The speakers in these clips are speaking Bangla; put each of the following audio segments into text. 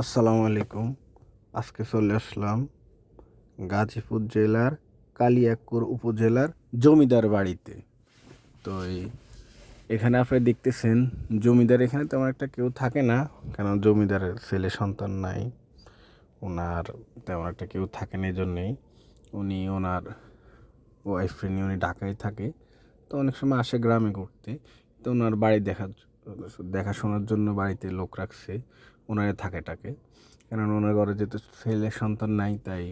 আসসালামু আলাইকুম। আজকে চলে আসলাম গাজীপুর জেলার কালিয়াকৈর উপজেলার জমিদার বাড়িতে। তো এখানে আপনি দেখতেছেন জমিদার এখানে তেমন একটা কেউ থাকে না, কারণ জমিদারের ছেলে সন্তান নাই। ওনার তেমন একটা কেউ থাকে না, এই জন্যেই উনি ওনার ওয়াইফ নিয়ে উনি ঢাকায় থাকে। তো অনেক সময় আসে গ্রামে ঘুরতে। তো ওনার বাড়ি দেখাশোনার জন্য বাড়িতে লোক রাখছে, ওনারে থাকে। কেননা ওনার ঘরে যেহেতু ছেলে সন্তান নাই, তাই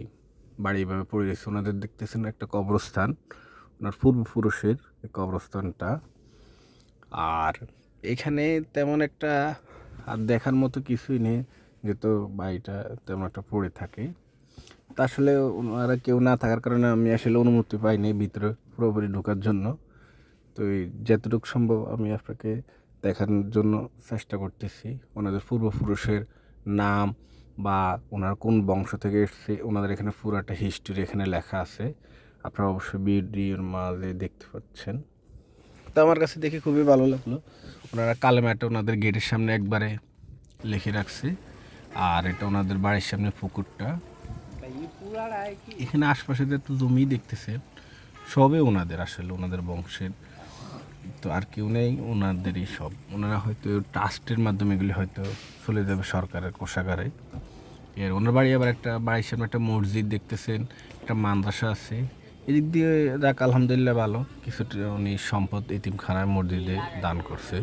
বাড়ি এভাবে পড়ে গেছে। ওনাদের দেখতেছেন একটা কবরস্থান, ওনার পূর্বপুরুষের এই কবরস্থানটা। আর এখানে তেমন একটা আর দেখার মতো কিছুই নেই, যেহেতু বাড়িটা তেমন একটা পড়ে থাকে। তা আসলে ওনারা কেউ না থাকার কারণে আমি আসলে অনুমতি পাইনি ভিতরে পুরোপুরি ঢোকার জন্য। তো যতটুকু সম্ভব আমি আপনাকে দেখানোর জন্য চেষ্টা করতেছি। ওনাদের পূর্বপুরুষের নাম বা ওনার কোন বংশ থেকে এসছে, ওনাদের এখানে পুরো একটা হিস্ট্রি এখানে লেখা আছে। আপনারা অবশ্যই ভিডিওর মাঝে দেখতে পাচ্ছেন। তো আমার কাছে দেখে খুবই ভালো লাগলো। ওনারা কালেমাটা ওনাদের গেটের সামনে একবারে লিখে রাখছে। আর এটা ওনাদের বাড়ির সামনে পুকুরটা। এখানে আশপাশে তো জমি দেখতেছেন, সবে ওনাদের আসলে ওনাদের বংশের। তো আর কেউ নেই, ওনাদেরই সব। ওনারা হয়তো ট্রাস্টের মাধ্যমে এগুলি হয়তো চলে যাবে সরকারের কোষাগারে। ওনার বাড়ি আবার একটা বাড়ির সামনে একটা মসজিদ দেখতেছেন, একটা মাদ্রাসা আছে। এদিক দিয়ে যাক আলহামদুলিল্লাহ ভালো কিছুটা উনি সম্পদ এতিমখানায় মসজিদে দান করছে।